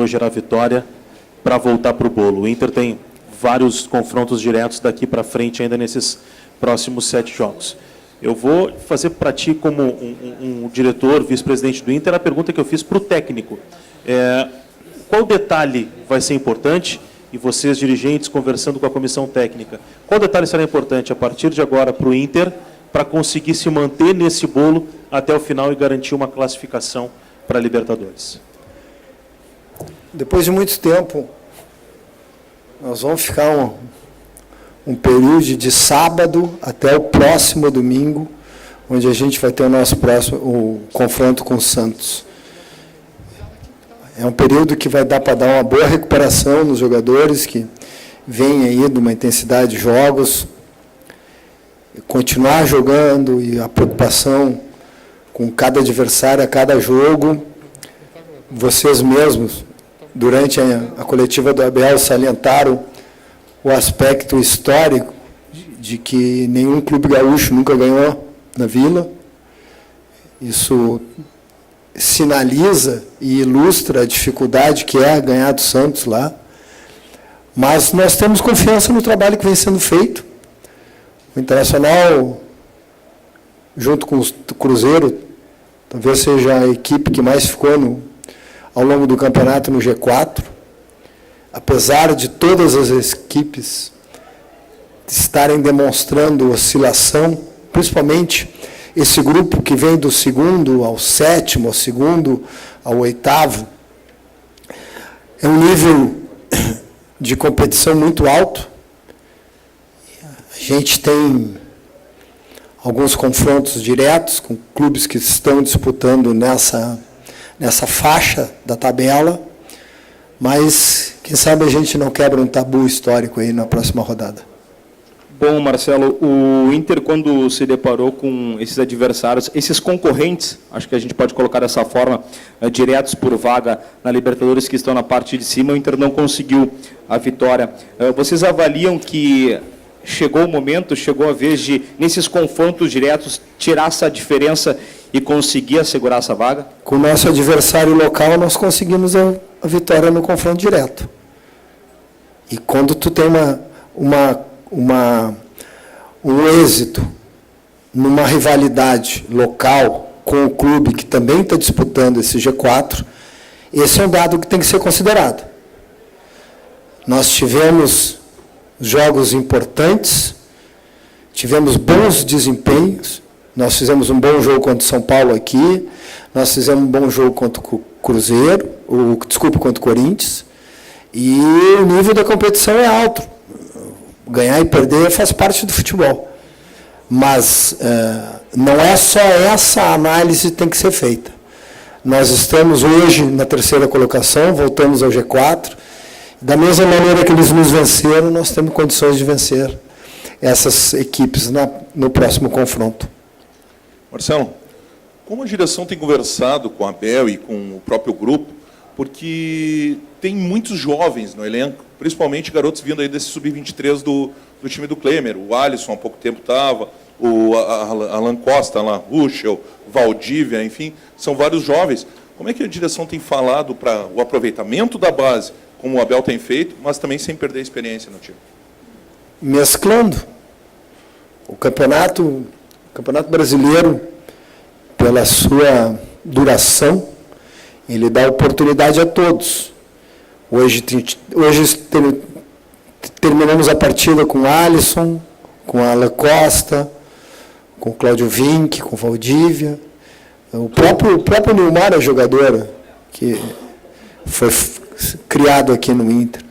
hoje era a vitória para voltar para o bolo. O Inter tem vários confrontos diretos daqui para frente ainda nesses próximos 7 jogos. Eu vou fazer para ti, como um diretor, vice-presidente do Inter, a pergunta que eu fiz para o técnico. Qual detalhe vai ser importante, e vocês, dirigentes, conversando com a comissão técnica, qual detalhe será importante a partir de agora para o Inter, para conseguir se manter nesse bolo até o final e garantir uma classificação para a Libertadores? Depois de muito tempo, nós vamos ficar um período de sábado até o próximo domingo, onde a gente vai ter o nosso próximo confronto com o Santos. É um período que vai dar para dar uma boa recuperação nos jogadores que vêm aí de uma intensidade de jogos, continuar jogando e a preocupação com cada adversário a cada jogo. Vocês mesmos, durante a coletiva do Abel, salientaram o aspecto histórico de que nenhum clube gaúcho nunca ganhou na Vila. Isso sinaliza e ilustra a dificuldade que é ganhar do Santos lá. Mas nós temos confiança no trabalho que vem sendo feito. O Internacional, junto com o Cruzeiro, talvez seja a equipe que mais ficou ao longo do campeonato no G4. Apesar de todas as equipes estarem demonstrando oscilação, principalmente esse grupo que vem do 2º ao 7º, ao 2º ao 8º, é um nível de competição muito alto. A gente tem alguns confrontos diretos com clubes que estão disputando nessa faixa da tabela, mas quem sabe a gente não quebra um tabu histórico aí na próxima rodada. Bom, Marcelo, o Inter, quando se deparou com esses adversários, esses concorrentes, acho que a gente pode colocar dessa forma, diretos por vaga na Libertadores, que estão na parte de cima, o Inter não conseguiu a vitória. Vocês avaliam que chegou o momento, chegou a vez de, nesses confrontos diretos, tirar essa diferença e conseguir assegurar essa vaga? Com o nosso adversário local, nós conseguimos a vitória no confronto direto. E quando tu tem um êxito numa rivalidade local com o clube que também está disputando esse G4, esse é um dado que tem que ser considerado. Nós tivemos jogos importantes, tivemos bons desempenhos, nós fizemos um bom jogo contra o São Paulo aqui, nós fizemos um bom jogo contra o Cruzeiro, contra o Corinthians, e o nível da competição é alto. Ganhar e perder faz parte do futebol. Mas não é só essa análise que tem que ser feita. Nós estamos hoje na 3ª colocação, voltamos ao G4. Da mesma maneira que eles nos venceram, nós temos condições de vencer essas equipes no próximo confronto. Marcelo, como a direção tem conversado com a Abel e com o próprio grupo, porque tem muitos jovens no elenco, principalmente garotos vindo aí desse sub-23 do time do Klemer. O Alisson há pouco tempo estava, o Alan Costa, Alan Ruschel, Valdívia, enfim, são vários jovens. Como é que a direção tem falado para o aproveitamento da base, como o Abel tem feito, mas também sem perder a experiência no time? Mesclando. O campeonato brasileiro, pela sua duração, ele dá oportunidade a todos. Hoje terminamos a partida com o Alisson, com a Alan Costa, com o Cláudio Vinck, com o Valdívia. O próprio Nilmar é jogador que foi criado aqui no Inter.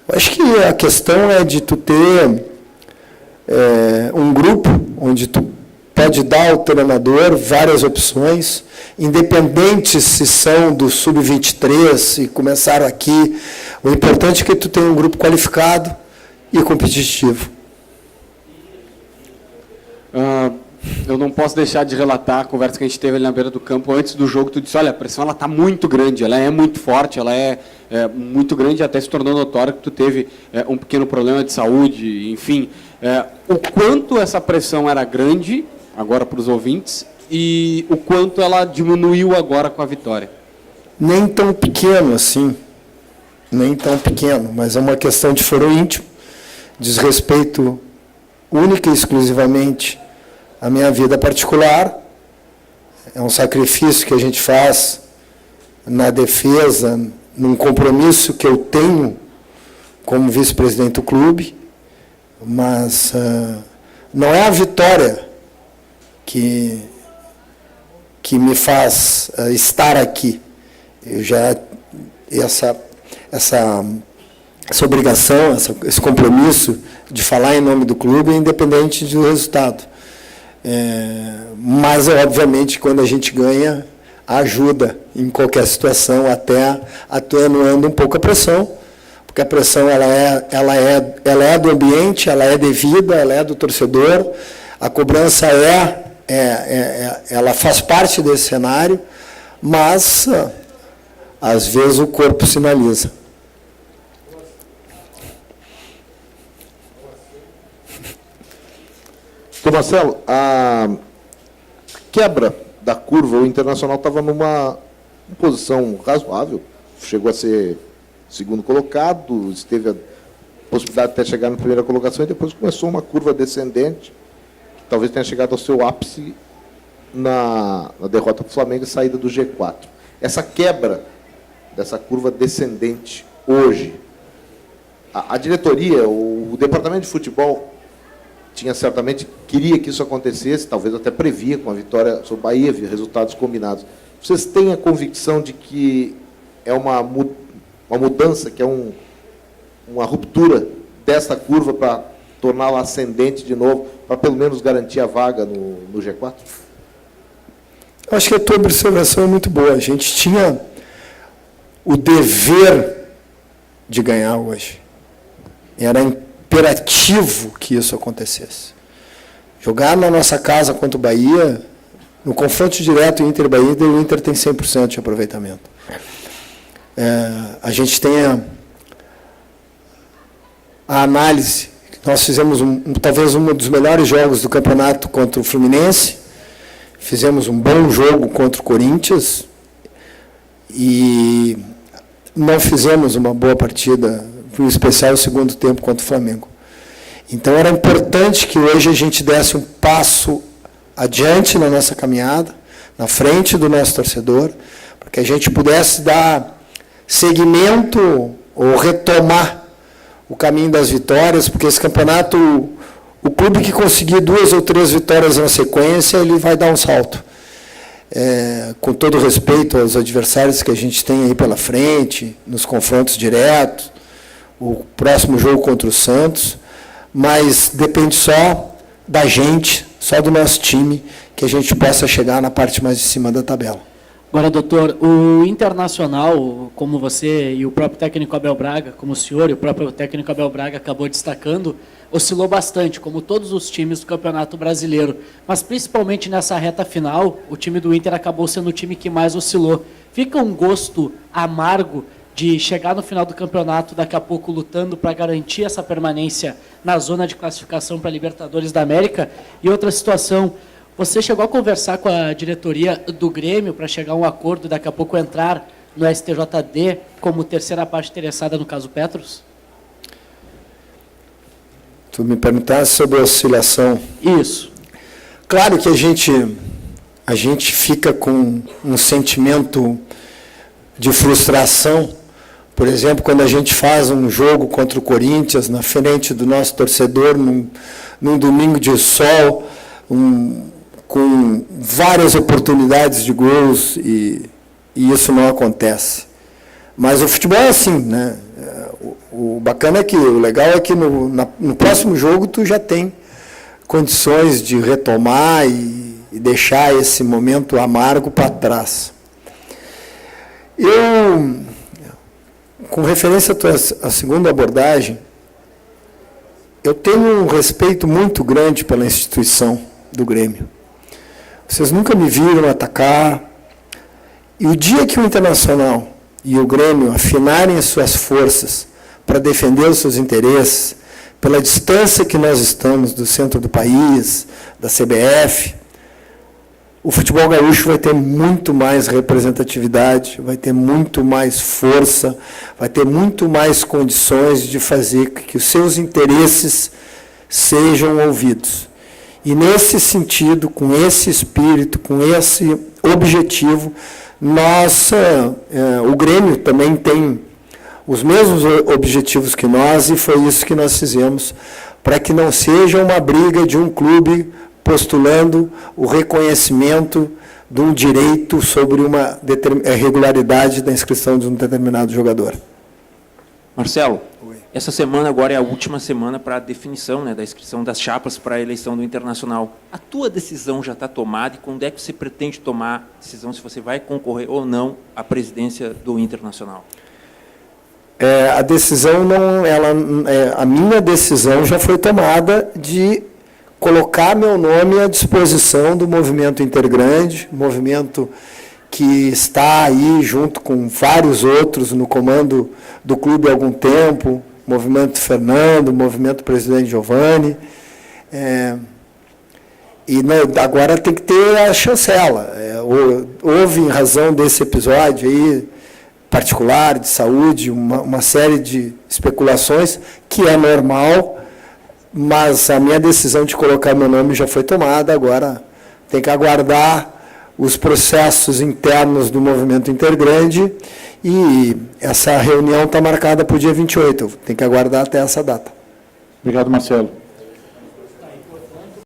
Eu acho que a questão é de tu ter um grupo onde tu pode dar ao treinador várias opções, independente se são do sub-23 e começaram aqui. O importante é que tu tenha um grupo qualificado e competitivo. Eu não posso deixar de relatar a conversa que a gente teve ali na beira do campo antes do jogo. Tu disse, olha, a pressão está muito grande, ela é muito forte, ela é muito grande, até se tornou notório que tu teve um pequeno problema de saúde, enfim. O quanto essa pressão era grande, agora para os ouvintes, e o quanto ela diminuiu agora com a vitória? Nem tão pequeno assim. nem tão pequeno, mas é uma questão de foro íntimo, diz respeito única e exclusivamente à minha vida particular. É um sacrifício que a gente faz na defesa, num compromisso que eu tenho como vice-presidente do clube, mas não é a vitória que me faz estar aqui. Eu já essa obrigação, esse compromisso de falar em nome do clube é independente do resultado. Mas, obviamente, quando a gente ganha, ajuda em qualquer situação, até atenuando um pouco a pressão, porque a pressão ela é do ambiente, ela é devida, ela é do torcedor, a cobrança ela faz parte desse cenário, mas, às vezes, o corpo sinaliza. Então, Marcelo, a quebra da curva, o Internacional estava numa posição razoável, chegou a ser segundo colocado, teve a possibilidade de até chegar na primeira colocação, e depois começou uma curva descendente, que talvez tenha chegado ao seu ápice na derrota para o Flamengo e saída do G4. Essa quebra dessa curva descendente hoje, a diretoria, o departamento de futebol, queria que isso acontecesse, talvez até previa com a vitória sobre o Bahia, resultados combinados. Vocês têm a convicção de que é uma mudança, que é uma ruptura desta curva para torná-la ascendente de novo, para pelo menos garantir a vaga no G4? Eu acho que a tua observação é muito boa. A gente tinha o dever de ganhar hoje. Era imperativo que isso acontecesse. Jogar na nossa casa contra o Bahia, no confronto direto Inter e Bahia, o Inter tem 100% de aproveitamento. A gente tem a análise. Nós fizemos talvez um dos melhores jogos do campeonato contra o Fluminense, fizemos um bom jogo contra o Corinthians e não fizemos uma boa partida, em especial o segundo tempo contra o Flamengo. Então era importante que hoje a gente desse um passo adiante na nossa caminhada, na frente do nosso torcedor, para que a gente pudesse dar seguimento ou retomar o caminho das vitórias, porque esse campeonato, o clube que conseguir 2 ou 3 vitórias na sequência, ele vai dar um salto. Com todo respeito aos adversários que a gente tem aí pela frente, nos confrontos diretos, o próximo jogo contra o Santos, mas depende só da gente, só do nosso time, que a gente possa chegar na parte mais de cima da tabela. Agora, doutor, o Internacional, como você e o próprio técnico Abel Braga, como o senhor e o próprio técnico Abel Braga acabou destacando, oscilou bastante, como todos os times do Campeonato Brasileiro. Mas, principalmente nessa reta final, o time do Inter acabou sendo o time que mais oscilou. Fica um gosto amargo de chegar no final do campeonato, daqui a pouco lutando para garantir essa permanência na zona de classificação para a Libertadores da América. E outra situação, você chegou a conversar com a diretoria do Grêmio para chegar a um acordo, daqui a pouco entrar no STJD como terceira parte interessada no caso Petros? Tu me perguntaste sobre a oscilação. Isso. Claro que a gente fica com um sentimento de frustração. Por exemplo, quando a gente faz um jogo contra o Corinthians, na frente do nosso torcedor, num domingo de sol, com várias oportunidades de gols, e isso não acontece. Mas o futebol é assim, né? O bacana é que, o legal é que no próximo jogo tu já tem condições de retomar e deixar esse momento amargo para trás. Com referência à segunda abordagem, eu tenho um respeito muito grande pela instituição do Grêmio. Vocês nunca me viram atacar. E o dia que o Internacional e o Grêmio afinarem as suas forças para defender os seus interesses, pela distância que nós estamos do centro do país, da CBF, o futebol gaúcho vai ter muito mais representatividade, vai ter muito mais força, vai ter muito mais condições de fazer que os seus interesses sejam ouvidos. E nesse sentido, com esse espírito, com esse objetivo, o Grêmio também tem os mesmos objetivos que nós, e foi isso que nós fizemos, para que não seja uma briga de um clube postulando o reconhecimento de um direito sobre uma regularidade da inscrição de um determinado jogador. Marcelo, essa semana agora é a última semana para a definição, né, da inscrição das chapas para a eleição do Internacional. A tua decisão já está tomada e quando é que você pretende tomar a decisão se você vai concorrer ou não à presidência do Internacional? A decisão não, a minha decisão já foi tomada de colocar meu nome à disposição do movimento Intergrande, movimento que está aí junto com vários outros no comando do clube há algum tempo, movimento Fernando, movimento Presidente Giovanni, agora tem que ter a chancela. Houve, em razão desse episódio aí, particular, de saúde, uma série de especulações, que é normal, mas a minha decisão de colocar meu nome já foi tomada, agora tem que aguardar os processos internos do movimento Intergrande, e essa reunião está marcada para o dia 28, tem que aguardar até essa data. Obrigado, Marcelo.